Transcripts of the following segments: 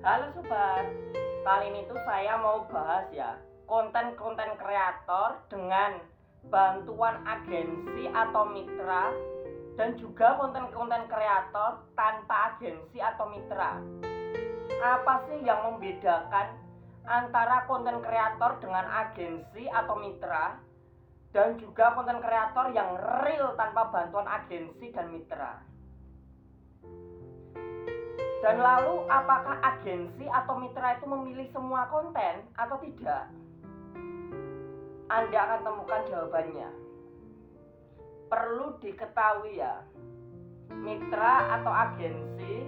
Halo sobat, kali ini tuh saya mau bahas ya konten-konten kreator dengan bantuan agensi atau mitra, dan juga konten-konten kreator tanpa agensi atau mitra. Apa sih yang membedakan antara konten kreator dengan agensi atau mitra, dan juga konten kreator yang real tanpa bantuan agensi dan mitra? Dan lalu apakah agensi atau mitra itu memilih semua konten atau tidak? Anda akan temukan jawabannya. Perlu diketahui ya, mitra atau agensi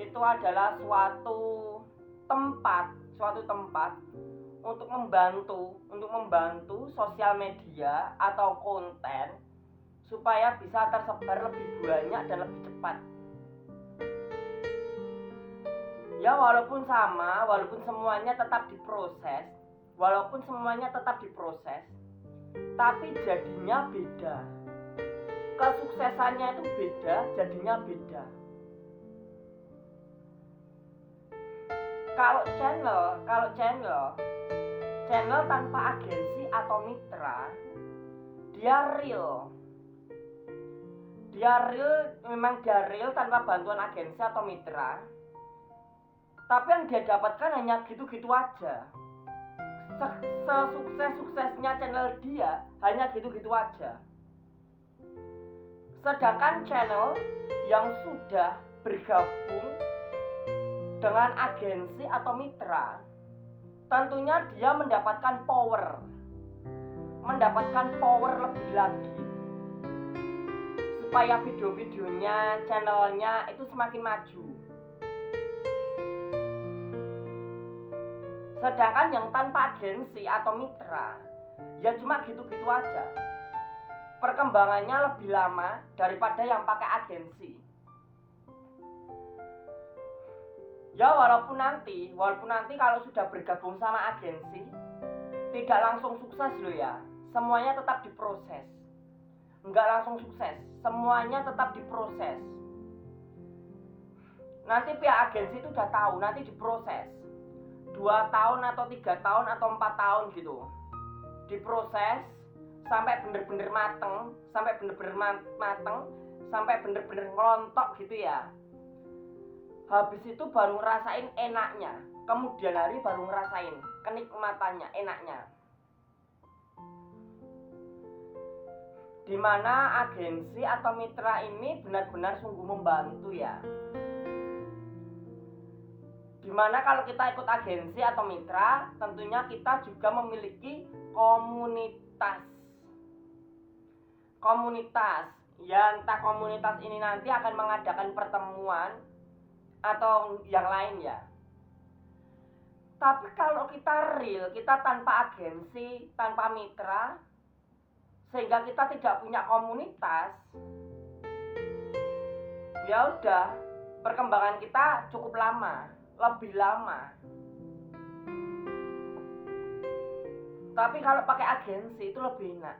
itu adalah suatu tempat untuk membantu sosial media atau konten supaya bisa tersebar lebih banyak dan lebih cepat. Ya walaupun semuanya tetap diproses, tapi jadinya beda. Kesuksesannya itu beda, jadinya beda. Kalau channel tanpa agensi atau mitra, dia real tanpa bantuan agensi atau mitra. Tapi yang dia dapatkan hanya gitu-gitu aja. Sesukses-suksesnya channel dia hanya gitu-gitu aja. Sedangkan channel yang sudah bergabung dengan agensi atau mitra, tentunya dia mendapatkan power lebih lagi, supaya video-videonya, channelnya itu semakin maju. Sedangkan yang tanpa agensi atau mitra, ya cuma gitu-gitu aja. Perkembangannya lebih lama daripada yang pakai agensi. Ya walaupun nanti kalau sudah bergabung sama agensi, tidak langsung sukses loh ya. Semuanya tetap diproses. Enggak langsung sukses, semuanya tetap diproses. Nanti pihak agensi itu udah tahu, nanti diproses 2 tahun atau 3 tahun atau 4 tahun gitu. Diproses sampai bener-bener mateng, sampai bener-bener ngelontok gitu ya. Habis itu baru ngerasain enaknya, kemudian hari baru ngerasain kenikmatannya, enaknya. Dimana agensi atau mitra ini benar-benar sungguh membantu ya. Dimana kalau kita ikut agensi atau mitra, tentunya kita juga memiliki komunitas ya, entah komunitas ini nanti akan mengadakan pertemuan atau yang lain ya. Tapi kalau kita real, kita tanpa agensi, tanpa mitra, sehingga kita tidak punya komunitas, ya udah, perkembangan kita cukup lebih lama. Tapi kalau pakai agensi itu lebih enak.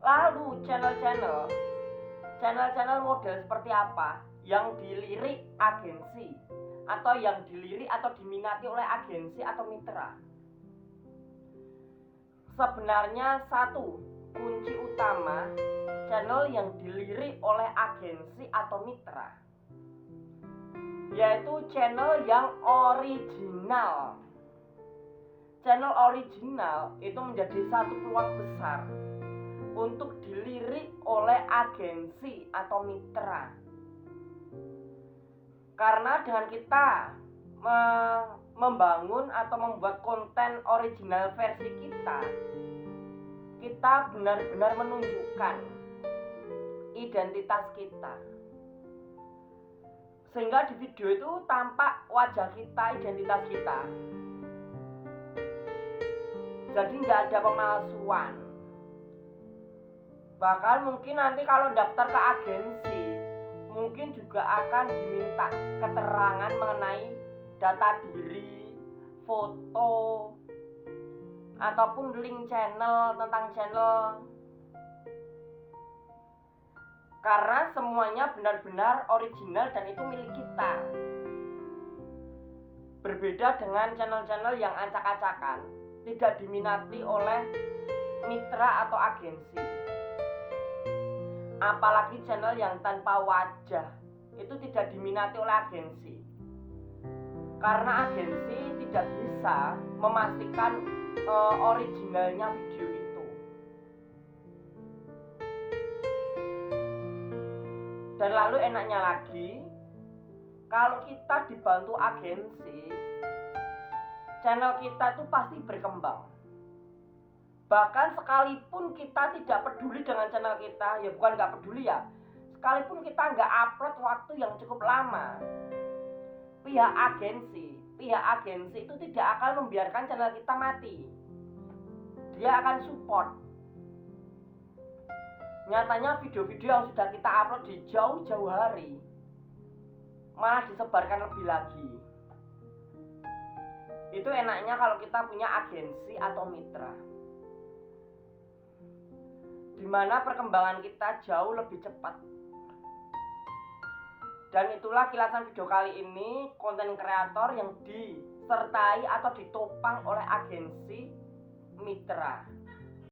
Lalu channel model seperti apa yang dilirik agensi, atau yang dilirik atau diminati oleh agensi atau mitra? Sebenarnya satu kunci utama channel yang dilirik oleh agensi atau mitra, yaitu channel yang original. Channel original itu menjadi satu peluang besar untuk dilirik oleh agensi atau mitra. Karena dengan kita membangun atau membuat konten original versi kita benar-benar menunjukkan identitas kita. Sehingga di video itu tampak wajah kita, identitas kita. Jadi nggak ada pemalsuan. Bahkan mungkin nanti kalau daftar ke agensi, mungkin juga akan diminta keterangan mengenai data diri, foto, ataupun link channel, tentang channel. Karena semuanya benar-benar original dan itu milik kita. Berbeda dengan channel-channel yang acak-acakan, tidak diminati oleh mitra atau agensi. Apalagi channel yang tanpa wajah, itu tidak diminati oleh agensi. Karena agensi tidak bisa memastikan originalnya video itu. Dan lalu enaknya lagi, kalau kita dibantu agensi, channel kita itu pasti berkembang. Bahkan sekalipun kita tidak peduli dengan channel kita, ya bukan nggak peduli ya, sekalipun kita nggak upload waktu yang cukup lama, pihak agensi itu tidak akan membiarkan channel kita mati. Dia akan support. Nyatanya video-video yang sudah kita upload di jauh-jauh hari malah disebarkan lebih lagi. Itu enaknya kalau kita punya agensi atau mitra, dimana perkembangan kita jauh lebih cepat. Dan itulah kilasan video kali ini, konten kreator yang disertai atau ditopang oleh agensi mitra.